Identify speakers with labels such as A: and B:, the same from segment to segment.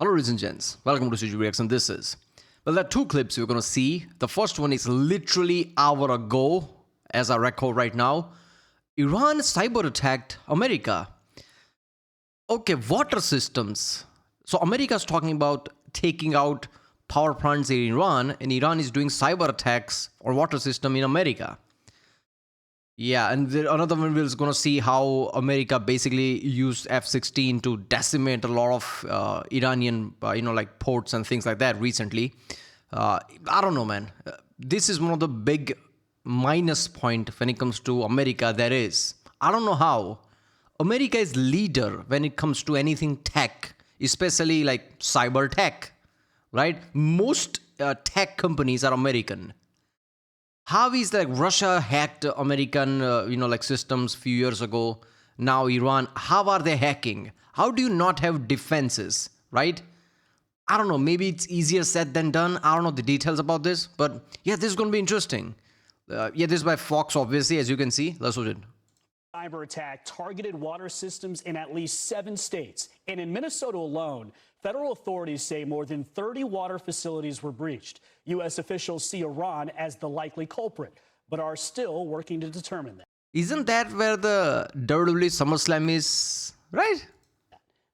A: Hello, ladies and gents. Welcome to CG Reacts, and this is... Well, there are two clips we're going to see. The first one is literally an hour ago, as I record right now. Iran cyber attacked America. Okay, water systems. So America is talking about taking out power plants in Iran, and Iran is doing cyber attacks on water system in America. Yeah, and another one we're going to see how America basically used F-16 to decimate a lot of Iranian, like ports and things like that recently. I don't know, man. This is one of the big minus point when it comes to America there is. I don't know how. America is leader when it comes to anything tech, especially like cyber tech, right? Most tech companies are American. How is like Russia hacked American, like systems a few years ago? Now Iran, how are they hacking? How do you not have defenses, right? I don't know. Maybe it's easier said than done. I don't know the details about this, but yeah, this is going to be interesting. This is by Fox, obviously, as you can see. Let's watch it.
B: Cyber attack targeted water systems in at least 7 states. And in Minnesota alone, federal authorities say more than 30 water facilities were breached. U.S. officials see Iran as the likely culprit, but are still working to determine that.
A: Isn't that where the WWE SummerSlam is, right?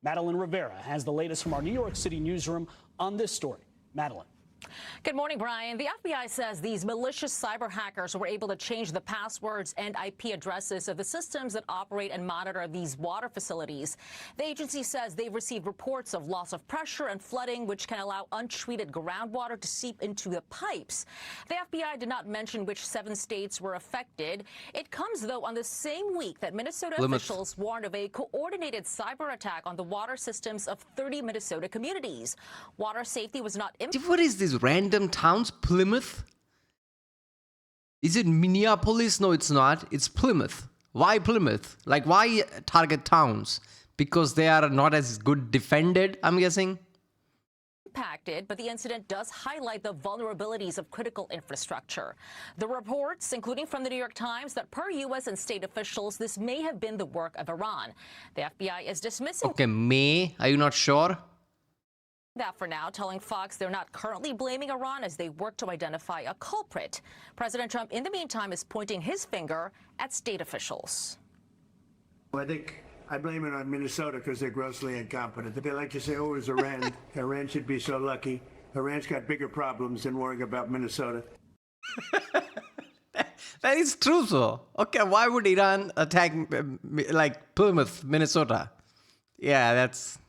B: Madeline Rivera has the latest from our New York City newsroom on this story. Madeline.
C: Good morning, Brian. The FBI says these malicious cyber hackers were able to change the passwords and IP addresses of the systems that operate and monitor these water facilities. The agency says they've received reports of loss of pressure and flooding, which can allow untreated groundwater to seep into the pipes. The FBI did not mention which 7 states were affected. It comes, though, on the same week that Minnesota officials warned of a coordinated cyber attack on the water systems of 30 Minnesota communities. Water safety was not impacted.
A: What is this? Random towns? Plymouth? Is it Minneapolis? No, it's not. It's Plymouth. Why Plymouth? Like, why target towns? Because they are not as good defended, I'm guessing?
C: Impacted, but the incident does highlight the vulnerabilities of critical infrastructure. The reports, including from the New York Times, that per U.S. and state officials, this may have been the work of Iran. The FBI is dismissing...
A: Okay, may? Are you not sure?
C: That for now, telling Fox they're not currently blaming Iran as they work to identify a culprit. President Trump, in the meantime, is pointing his finger at state officials.
D: Well, I think I blame it on Minnesota because they're grossly incompetent. They like to say, oh, it was Iran. Iran should be so lucky. Iran's got bigger problems than worrying about Minnesota.
A: That is true, though. Okay, why would Iran attack, like, Plymouth, Minnesota? Yeah, that's...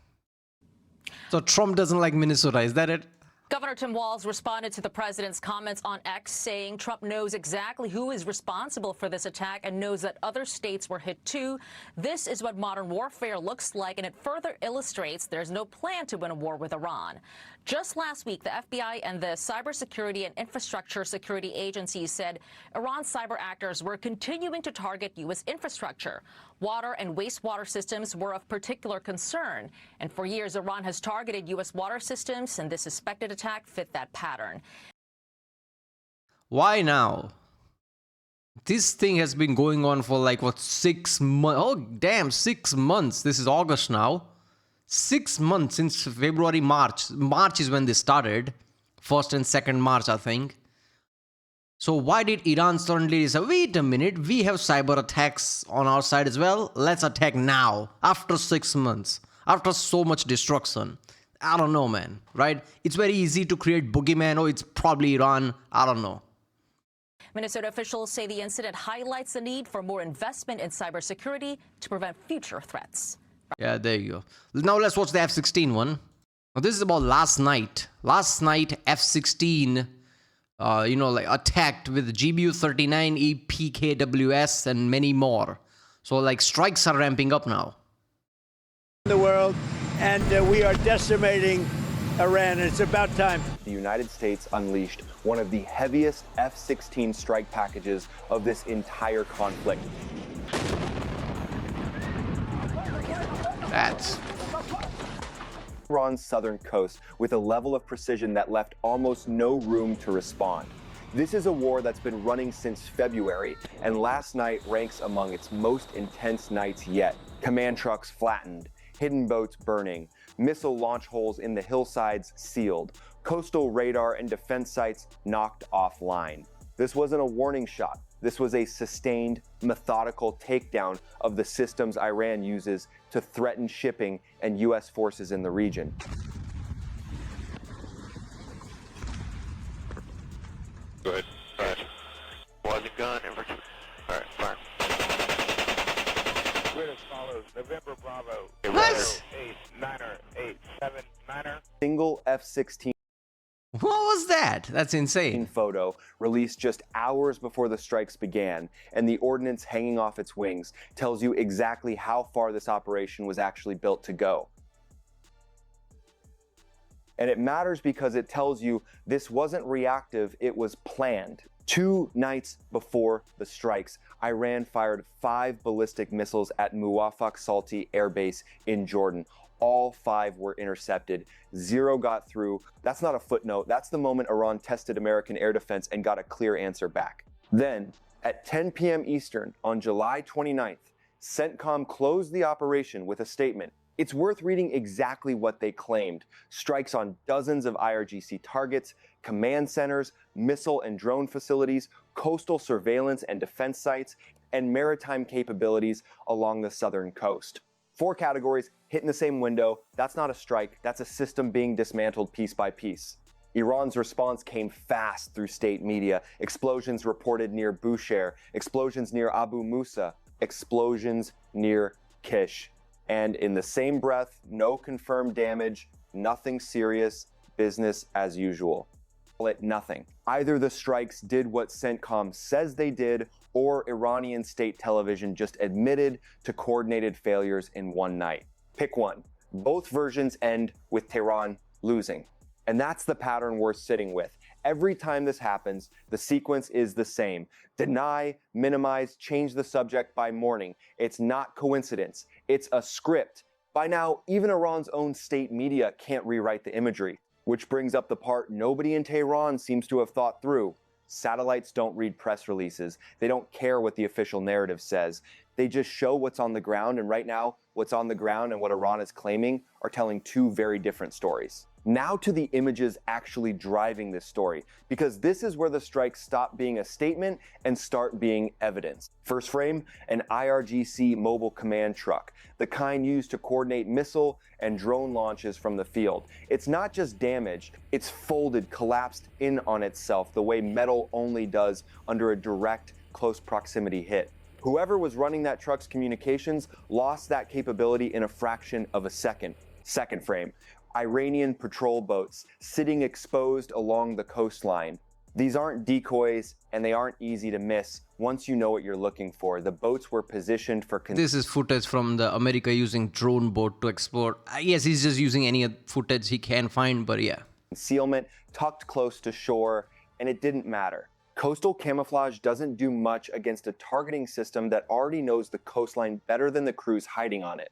A: So Trump doesn't like Minnesota, is that it?
C: Governor Tim Walz responded to the president's comments on X, saying Trump knows exactly who is responsible for this attack and knows that other states were hit too. This is what modern warfare looks like, and it further illustrates there's no plan to win a war with Iran. Just last week, the FBI and the Cybersecurity and Infrastructure Security Agencies said Iran's cyber actors were continuing to target U.S. infrastructure. Water and wastewater systems were of particular concern, and for years Iran has targeted U.S. water systems, and this suspected attack fit that pattern.
A: Why now? This thing has been going on for like, what, 6 months? Oh, damn, 6 months. This is August now. 6 months since February, March. March is when they started. 1st and 2nd March, I think. So why did Iran suddenly say, wait a minute, we have cyber attacks on our side as well? Let's attack now, after 6 months, after so much destruction. I don't know, man, right? It's very easy to create boogeyman. Oh, it's probably Iran. I don't know.
C: Minnesota officials say the incident highlights the need for more investment in cybersecurity to prevent future threats.
A: Yeah, there you go. Now let's watch the F-16 one. Now, this is about last night. Last night, F-16, attacked with GBU-39, APKWS, and many more. So, like, strikes are ramping up now.
E: The world, and we are decimating Iran. It's about time.
F: The United States unleashed one of the heaviest F-16 strike packages of this entire conflict.
A: That's...
F: Iran's southern coast with a level of precision that left almost no room to respond. This is a war that's been running since February, and last night ranks among its most intense nights yet. Command trucks flattened, hidden boats burning, missile launch holes in the hillsides sealed, coastal radar and defense sites knocked offline. This wasn't a warning shot. This was a sustained, methodical takedown of the systems Iran uses to threaten shipping and U.S. forces in the region.
G: Good. All right. Was it gun? All right, fire. Grid as follows. November Bravo.
A: What?
G: 89er,
F: Single F-16
A: What was that? That's insane.
F: photo released just hours before the strikes began, and the ordnance hanging off its wings tells you exactly how far this operation was actually built to go. And it matters because it tells you this wasn't reactive, it was planned. 2 nights before the strikes, Iran fired 5 ballistic missiles at Muwafaq Salti Air Base in Jordan. All 5 were intercepted. 0 got through. That's not a footnote. That's the moment Iran tested American air defense and got a clear answer back. Then, at 10 p.m. Eastern on July 29th, CENTCOM closed the operation with a statement. It's worth reading exactly what they claimed. Strikes on dozens of IRGC targets, command centers, missile and drone facilities, coastal surveillance and defense sites, and maritime capabilities along the southern coast. 4 categories hit in the same window. That's not a strike, that's a system being dismantled piece by piece. Iran's response came fast through state media. Explosions reported near Bushehr, explosions near Abu Musa, explosions near Kish. And in the same breath, no confirmed damage, nothing serious, business as usual. Call it nothing. Either the strikes did what CENTCOM says they did, or Iranian state television just admitted to coordinated failures in one night. Pick one. Both versions end with Tehran losing. And that's the pattern we're sitting with. Every time this happens, the sequence is the same. Deny, minimize, change the subject by morning. It's not coincidence. It's a script. By now, even Iran's own state media can't rewrite the imagery. Which brings up the part nobody in Tehran seems to have thought through. Satellites don't read press releases. They don't care what the official narrative says. They just show what's on the ground, and right now, what's on the ground and what Iran is claiming are telling 2 very different stories. Now to the images actually driving this story, because this is where the strikes stop being a statement and start being evidence. First frame, an IRGC mobile command truck, the kind used to coordinate missile and drone launches from the field. It's not just damaged, it's folded, collapsed in on itself the way metal only does under a direct, close proximity hit. Whoever was running that truck's communications lost that capability in a fraction of a second. Second frame, Iranian patrol boats sitting exposed along the coastline. These aren't decoys, and they aren't easy to miss once you know what you're looking for. The boats were positioned for...
A: This is footage from the America using drone boat to explore. Yes, he's just using any footage he can find, but yeah.
F: Concealment, tucked close to shore, and it didn't matter. Coastal camouflage doesn't do much against a targeting system that already knows the coastline better than the crews hiding on it.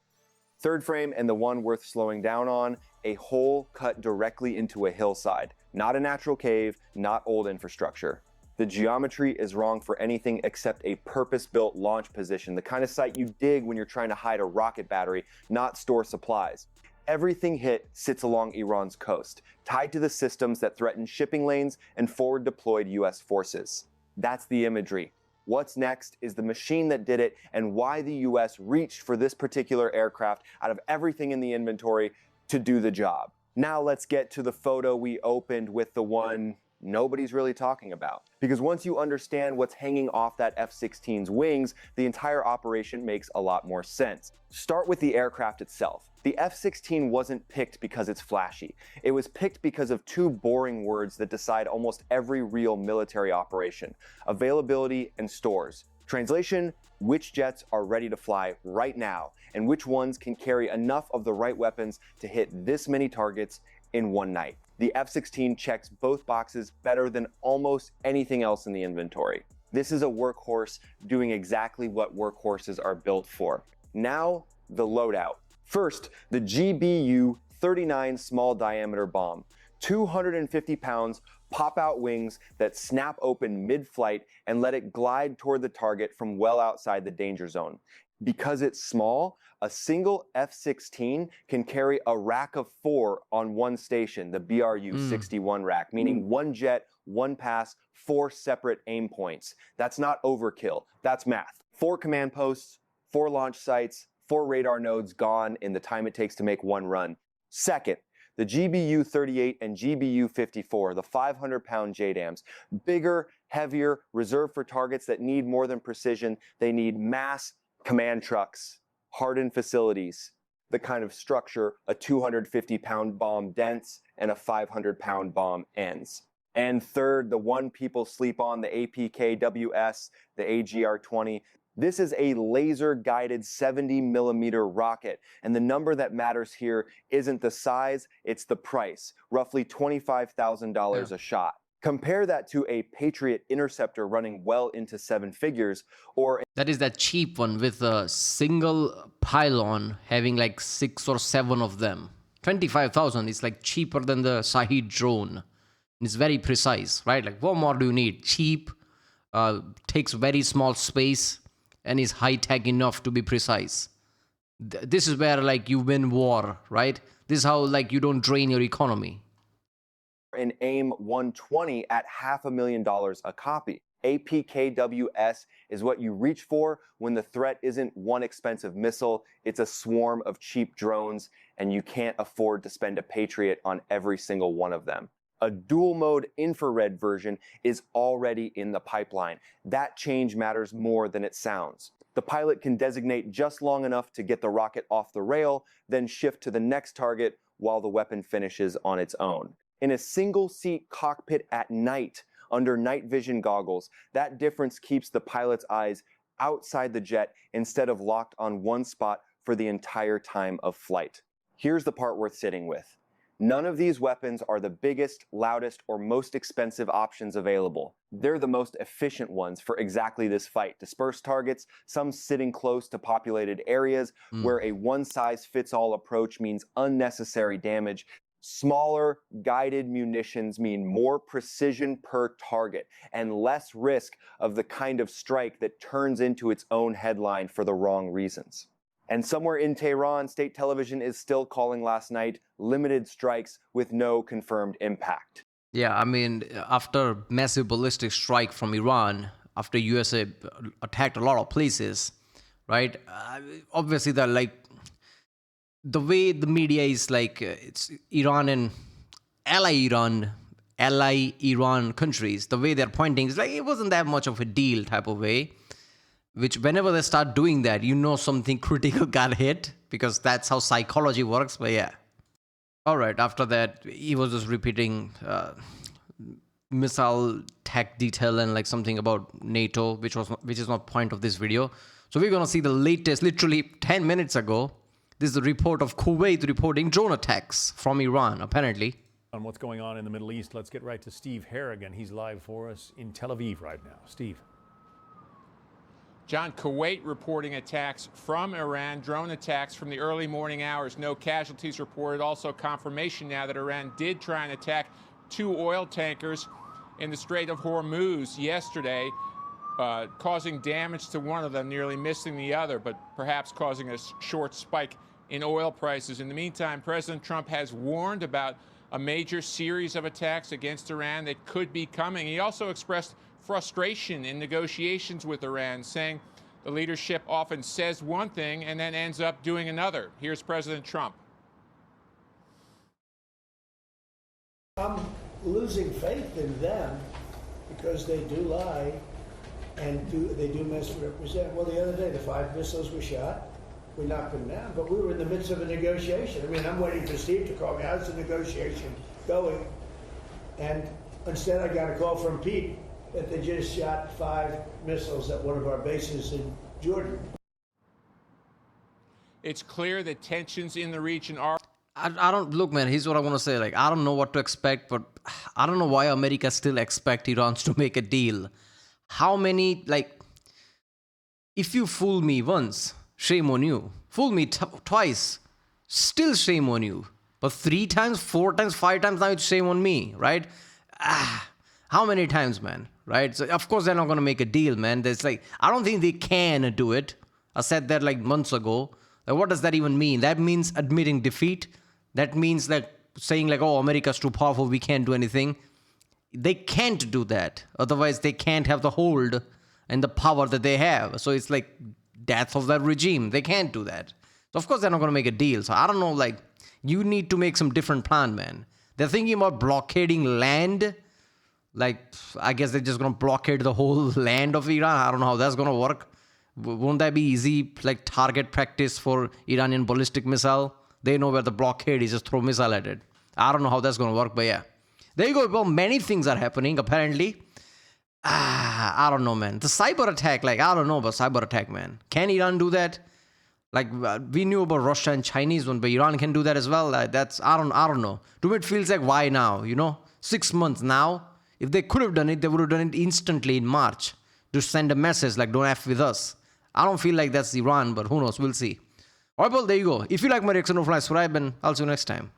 F: Third frame, and the one worth slowing down on, a hole cut directly into a hillside. Not a natural cave, not old infrastructure. The geometry is wrong for anything except a purpose-built launch position, the kind of site you dig when you're trying to hide a rocket battery, not store supplies. Everything hit sits along Iran's coast, tied to the systems that threaten shipping lanes and forward-deployed US forces. That's the imagery. What's next is the machine that did it and why the US reached for this particular aircraft out of everything in the inventory to do the job. Now let's get to the photo we opened with, the one nobody's really talking about. Because once you understand what's hanging off that F-16's wings, the entire operation makes a lot more sense. Start with the aircraft itself. The F-16 wasn't picked because it's flashy. It was picked because of 2 boring words that decide almost every real military operation: availability and stores. Translation: which jets are ready to fly right now, and which ones can carry enough of the right weapons to hit this many targets in one night. The F-16 checks both boxes better than almost anything else in the inventory. This is a workhorse doing exactly what workhorses are built for. Now, the loadout. First, the GBU-39 small diameter bomb. 250 pounds, pop-out wings that snap open mid-flight and let it glide toward the target from well outside the danger zone. Because it's small, a single F-16 can carry a rack of 4 on one station, the BRU-61 rack, meaning one jet, one pass, 4 separate aim points. That's not overkill, that's math. 4 command posts, 4 launch sites, 4 radar nodes gone in the time it takes to make one run. Second, the GBU-38 and GBU-54, the 500-pound JDAMs, bigger, heavier, reserved for targets that need more than precision. They need mass command trucks, hardened facilities, the kind of structure a 250-pound bomb dents and a 500-pound bomb ends. And third, the one people sleep on, the APKWS, the AGR-20. This is a laser-guided 70-millimeter rocket, and the number that matters here isn't the size, it's the price, roughly $25,000 a shot. Compare that to a Patriot interceptor running well into 7 figures, or
A: That is that cheap one with a single pylon having like 6 or 7 of them. 25,000 is like cheaper than the Shahid drone. It's very precise, right? Like, what more do you need? Cheap, takes very small space, and is high-tech enough to be precise. This is where like you win war, right? This is how like you don't drain your economy.
F: an AIM-120 at $500,000 a copy. APKWS is what you reach for when the threat isn't one expensive missile, it's a swarm of cheap drones, and you can't afford to spend a Patriot on every single one of them. A dual-mode infrared version is already in the pipeline. That change matters more than it sounds. The pilot can designate just long enough to get the rocket off the rail, then shift to the next target while the weapon finishes on its own. In a single-seat cockpit at night, under night vision goggles, that difference keeps the pilot's eyes outside the jet instead of locked on one spot for the entire time of flight. Here's the part worth sitting with. None of these weapons are the biggest, loudest, or most expensive options available. They're the most efficient ones for exactly this fight. Dispersed targets, some sitting close to populated areas where a one-size-fits-all approach means unnecessary damage. Smaller, guided munitions mean more precision per target and less risk of the kind of strike that turns into its own headline for the wrong reasons. And somewhere in Tehran, state television is still calling last night limited strikes with no confirmed impact.
A: Yeah, I mean, after massive ballistic strike from Iran, after USA attacked a lot of places, right? Obviously, they're like, the way the media is like, it's Iran and ally Iran countries, the way they're pointing is like, it wasn't that much of a deal type of way. Which whenever they start doing that, you know something critical got hit, because that's how psychology works. But yeah. All right, after that, he was just repeating missile tech detail and like something about NATO, which is not point of this video. So we're going to see the latest, literally 10 minutes ago. This is the report of Kuwait reporting drone attacks from Iran, apparently.
H: On what's going on in the Middle East, let's get right to Steve Harrigan. He's live for us in Tel Aviv right now. Steve.
I: John, Kuwait reporting attacks from Iran, drone attacks from the early morning hours. No casualties reported. Also confirmation now that Iran did try and attack 2 oil tankers in the Strait of Hormuz yesterday, causing damage to one of them, nearly missing the other, but perhaps causing a short spike in oil prices. In the meantime, President Trump has warned about a major series of attacks against Iran that could be coming. He also expressed frustration in negotiations with Iran, saying the leadership often says one thing and then ends up doing another. Here's President Trump.
J: I'm losing faith in them because they do lie and they do misrepresent. Well, the other day, the 5 missiles were shot. We knocked them down, but we were in the midst of a negotiation. I mean, I'm waiting for Steve to call me. How's the negotiation going? And instead, I got a call from Pete that they just shot 5 missiles at one of our bases in Jordan.
I: It's clear that tensions in the region are...
A: I don't, look, man, here's what I want to say. Like, I don't know what to expect, but I don't know why America still expect Iran to make a deal. How many, like, if you fool me once, shame on you. Fool me twice, still shame on you. But 3 times, 4 times, 5 times, now it's shame on me, right? How many times, man? Right? So, of course, they're not going to make a deal, man. There's like, I don't think they can do it. I said that like months ago. Like, what does that even mean? That means admitting defeat. That means like saying like, oh, America's too powerful, we can't do anything. They can't do that. Otherwise, they can't have the hold and the power that they have. So it's like death of that regime. They can't do that. So of course, they're not going to make a deal. So I don't know, like, you need to make some different plan, man. They're thinking about blockading land. Like, I guess they're just going to blockade the whole land of Iran. I don't know how that's going to work. Won't that be easy, like, target practice for Iranian ballistic missile? They know where the blockade is, just throw missile at it. I don't know how that's going to work, but yeah. There you go. Well, many things are happening, apparently. I don't know, man. The cyber attack, like, I don't know about cyber attack, man. Can Iran do that? Like, we knew about Russia and Chinese one, but Iran can do that as well. That's, I don't know. To me, it feels like, why now, 6 months now. If they could have done it, they would have done it instantly in March to send a message like, don't F with us. I don't feel like that's Iran, but who knows? We'll see. All right, well, there you go. If you like my reaction, don't forget to subscribe, and I'll see you next time.